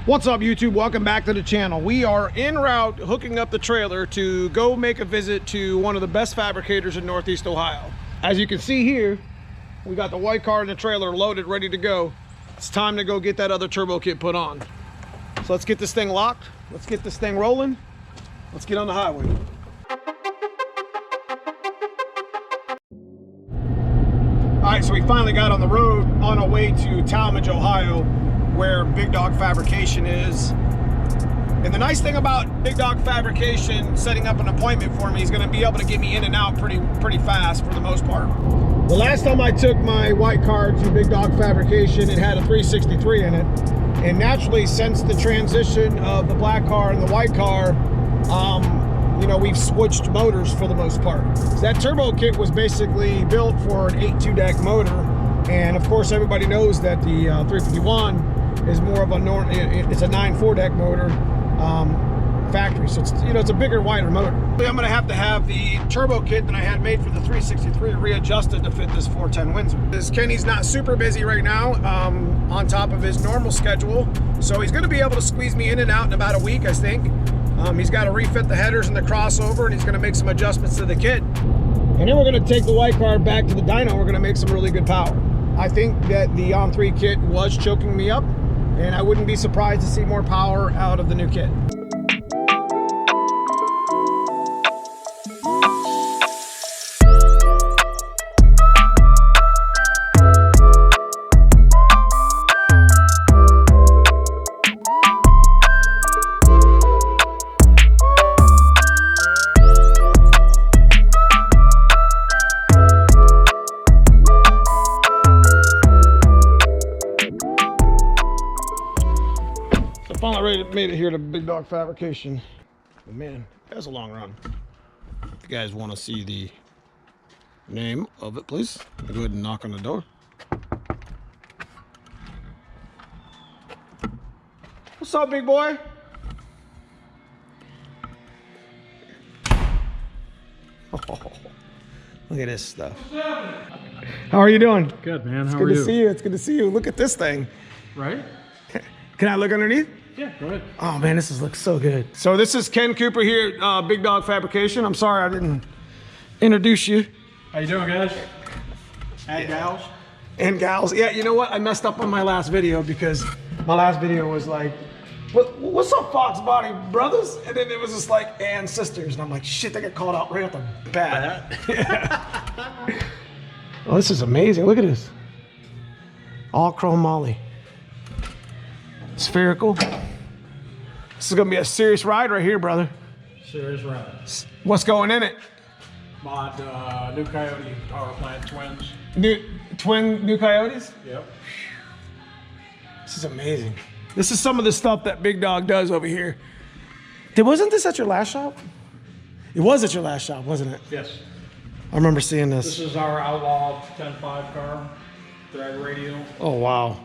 What's up, YouTube? Welcome back to the channel. We are en route hooking up the trailer to go make a visit to one of the best fabricators in Northeast Ohio. As you can see here, we got the white car and the trailer loaded, ready to go. It's time to go get that other turbo kit put on. So let's get this thing locked. Let's get this thing rolling. Let's get on the highway. All right, so we finally got on the road on our way to Talmadge, Ohio, where Big Dog Fabrication is. And the nice thing about Big Dog Fabrication setting up an appointment for me, he's going to be able to get me in and out pretty fast for the most part. The last time I took my white car to Big Dog Fabrication, it had a 363 in it. And naturally, since the transition of the black car and the white car, you know, we've switched motors for the most part. So that turbo kit was basically built for an 8.2 deck motor. And of course, everybody knows that the 351 is more of a it's a 9.4 deck motor factory. So it's, you know, it's a bigger, wider motor. I'm gonna have to have the turbo kit that I had made for the 363 readjusted to fit this 410 Windsor. This Kenny's not super busy right now on top of his normal schedule. So he's gonna be able to squeeze me in and out in about a week, I think. He's got to refit the headers and the crossover, and he's going to make some adjustments to the kit. And then we're going to take the white car back to the dyno. We're going to make some really good power. I think that the On3 kit was choking me up, and I wouldn't be surprised to see more power out of the new kit. Finally made it here to Big Dog Fabrication. But man, that's a long run. If you guys want to see the name of it, please go ahead and knock on the door. What's up, big boy? Oh, look at this stuff. What's happening? How are you doing? Good, man. It's How good are to you? see you. It's good to see you. Look at this thing. Right? Can I look underneath? Yeah, go ahead. Oh man, this looks so good. So this is Ken Cooper here at Big Dog Fabrication. I'm sorry I didn't introduce you. How you doing, guys? And gals? And gals. Yeah, you know what? I messed up on my last video because my last video was like, what's up, Fox Body Brothers? And then it was just like, and sisters. And I'm like, shit, they got called out right off the bat. Yeah. Oh, this is amazing. Look at this. All chrome moly. Spherical. This is gonna be a serious ride right here, brother. Serious ride. What's going in it? Mod New Coyote power plant twins. New Coyotes? Yep. This is amazing. This is some of the stuff that Big Dog does over here. Wasn't this at your last shop? It was at your last shop, wasn't it? Yes. I remember seeing this. This is our Outlaw 10.5 car. Drag radial. Oh, wow.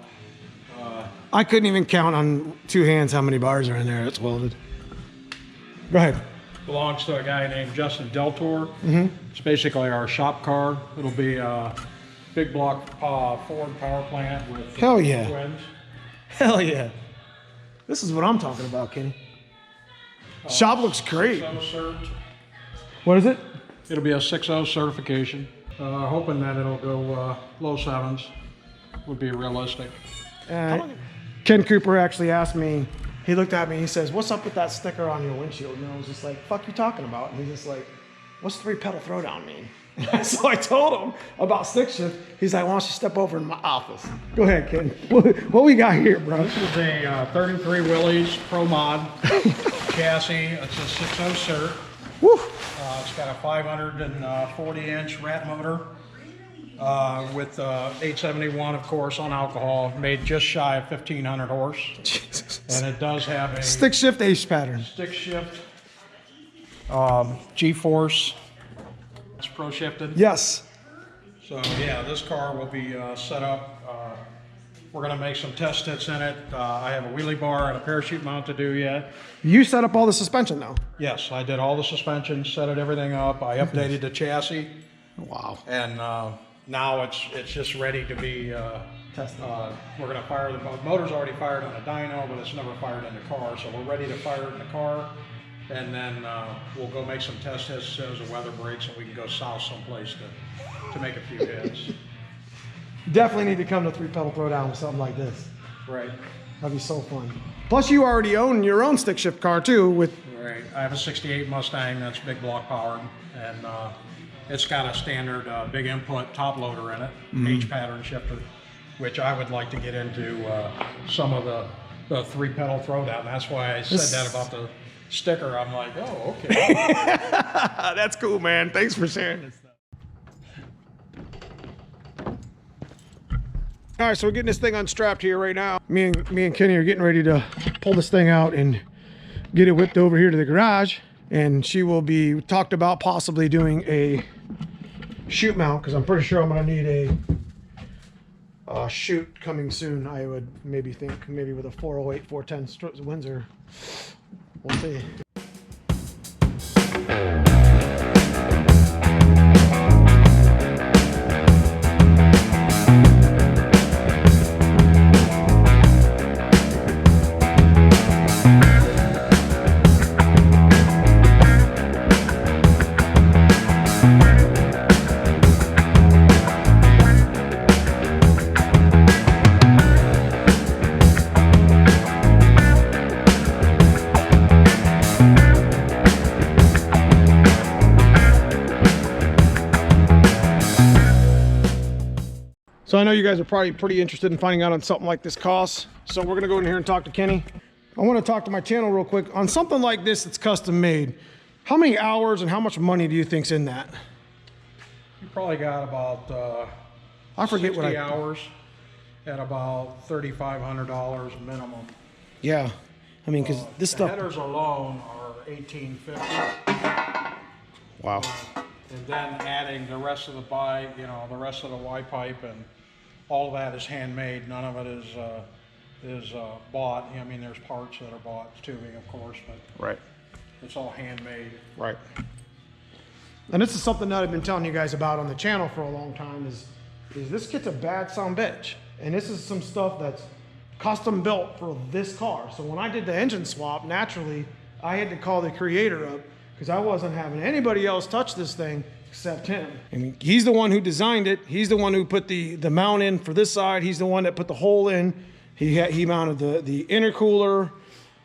I couldn't even count on two hands how many bars are in there. It's welded. Go ahead. Belongs to a guy named Justin Deltor. Mm-hmm. It's basically our shop car. It'll be a big block Ford power plant with Hell yeah. twins. Hell yeah. This is what I'm talking about, Kenny. Shop looks great. 6.0 cert. What is it? It'll be a 6.0 certification. Hoping that it'll go low sevens. Would be realistic. Ken Cooper actually asked me, he looked at me, he says, what's up with that sticker on your windshield? And I was just like, fuck you talking about? And he's just like, what's 3-pedal throwdown mean? So I told him about stick shift. He's like, why don't you step over in my office? Go ahead, Ken. What we got here, bro? This is a 33 Willys Pro Mod chassis. It's a 6.0 cert. Woo. It's got a 540-inch rat motor. With 871, of course, on alcohol, made just shy of 1,500 horse. Jesus. And it does have a stick shift ace pattern. Stick shift, G-force. It's pro shifted. Yes. So yeah, this car will be set up. We're gonna make some test hits in it. I have a wheelie bar and a parachute mount to do yet. You set up all the suspension though? Yes, I did all the suspension, set everything up. I updated the chassis. Wow. And now it's just ready to be Test it. We're going to fire the motor's already fired on the dyno, but it's never fired in the car. So we're ready to fire it in the car, and then we'll go make some test hits as the weather breaks, and we can go south someplace to make a few hits. Definitely need to come to 3-pedal throwdown with something like this. Right. That'd be so fun. Plus, you already own your own stick shift car too. Right. I have a '68 Mustang that's big block powered, and it's got a standard big input top loader in it, H pattern shifter, which I would like to get into some of the 3-pedal throwdown. That's why I said that about the sticker. I'm like, oh, okay. That's cool, man. Thanks for sharing this stuff. All right, so we're getting this thing unstrapped here right now. Me and Kenny are getting ready to pull this thing out and get it whipped over here to the garage. And she will be talked about possibly doing a chute mount, because I'm pretty sure I'm going to need a chute coming soon. I would maybe think maybe with a 408, 410 Windsor. We'll see. So I know you guys are probably pretty interested in finding out on something like this costs. So we're gonna go in here and talk to Kenny. I wanna talk to my channel real quick. On something like this that's custom made, how many hours and how much money do you think's in that? You probably got about I forget 60 what hours at about $3,500 minimum. Yeah, I mean, because this the stuff. headers alone are $1,850. Wow. And then adding the rest of the the rest of the Y pipe, and all of that is handmade. None of it is bought. I mean, there's parts that are bought, tubing, of course, but Right. it's all handmade. Right. And this is something that I've been telling you guys about on the channel for a long time is this kit's a bad son bitch. And this is some stuff that's custom built for this car. So when I did the engine swap, naturally, I had to call the creator up because I wasn't having anybody else touch this thing except him. I mean, he's the one who designed it. He's the one who put the mount in for this side. He's the one that put the hole in. He mounted the intercooler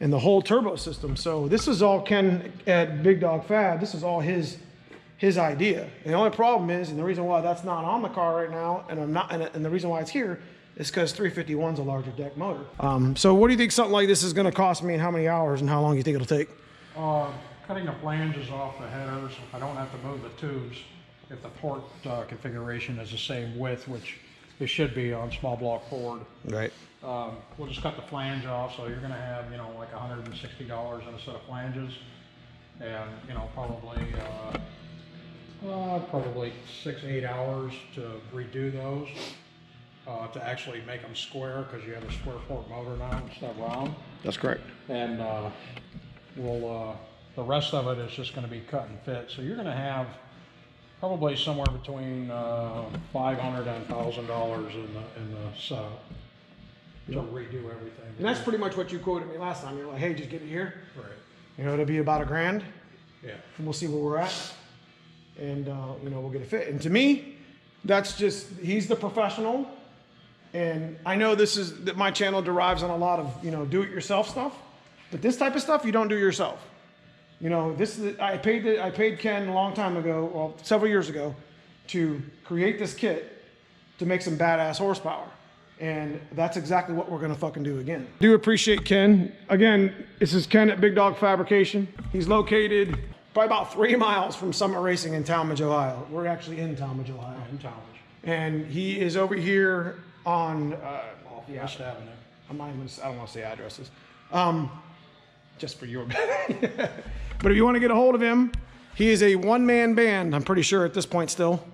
and the whole turbo system. So this is all Ken at Big Dog Fab. This is all his idea. And the only problem is, and the reason why that's not on the car right now, and the reason why it's here is because 351's a larger deck motor. So what do you think something like this is going to cost me, and how many hours, and how long do you think it'll take? Cutting the flanges off the headers, I don't have to move the tubes if the port configuration is the same width, which it should be on small block Ford. Right. We'll just cut the flange off, so you're going to have, like $160 in a set of flanges, and probably 6-8 hours to redo those, to actually make them square, because you have a square fork motor now instead of round. That's correct. And the rest of it is just going to be cut and fit. So you're going to have probably somewhere between $500 and $1,000 in the setup to redo everything. And that's pretty much what you quoted me last time. You're like, hey, just get it here. Right. It'll be about $1,000. Yeah. And we'll see where we're at. And, we'll get it fit. And to me, that's just, he's the professional. And I know that my channel derives on a lot of, do-it-yourself stuff. But this type of stuff, you don't do yourself. I paid Ken a long time ago, well, several years ago, to create this kit to make some badass horsepower. And that's exactly what we're gonna fucking do again. Do appreciate Ken. Again, this is Ken at Big Dog Fabrication. He's located probably about 3 miles from Summit Racing in Talmadge, Ohio. We're actually in Talmadge, Ohio. In Talmadge. And he is over here on West Avenue. I don't want to say addresses. Just for your But if you want to get a hold of him, he is a one-man band, I'm pretty sure at this point still.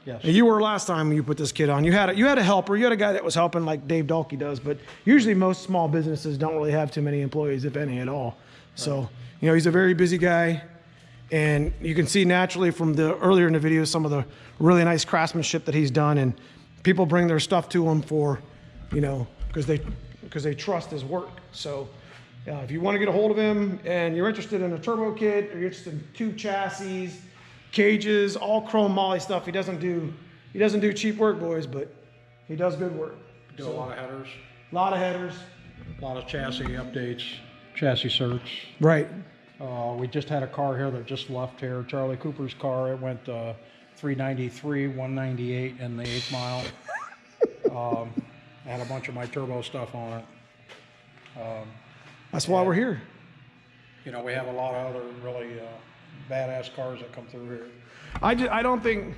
Yes. You were last time you put this kit on. You had a helper. You had a guy that was helping, like Dave Dalkey does. But usually most small businesses don't really have too many employees, if any at all. Right. So he's a very busy guy, and you can see naturally from the earlier in the video some of the really nice craftsmanship that he's done. And people bring their stuff to him for you know, because they trust his work. So if you want to get a hold of him and you're interested in a turbo kit, or you're interested in tube chassis, cages, all chrome moly stuff, he doesn't do cheap work, boys, but he does good work. Do a lot of headers. A lot of headers. A lot of chassis updates, chassis search. Right. We just had a car here that just left here, Charlie Cooper's car. It went 393, 198 in the 8th mile. I had a bunch of my turbo stuff on it. That's why we're here. You know, we have a lot of other really badass cars that come through here. I don't think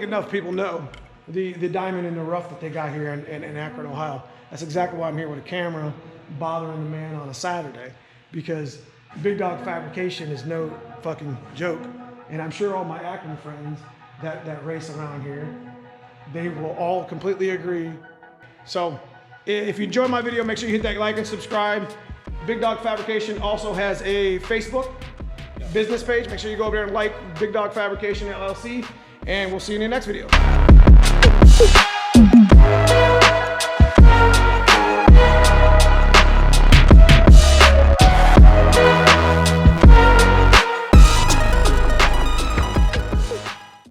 enough people know the diamond in the rough that they got here in Akron, Ohio. That's exactly why I'm here with a camera, bothering the man on a Saturday, because Big Dog Fabrication is no fucking joke. And I'm sure all my Akron friends that race around here, they will all completely agree. So if you enjoyed my video, make sure you hit that like and subscribe. Big Dog Fabrication also has a Facebook business page. Make sure you go over there and like Big Dog Fabrication LLC, and we'll see you in the next video.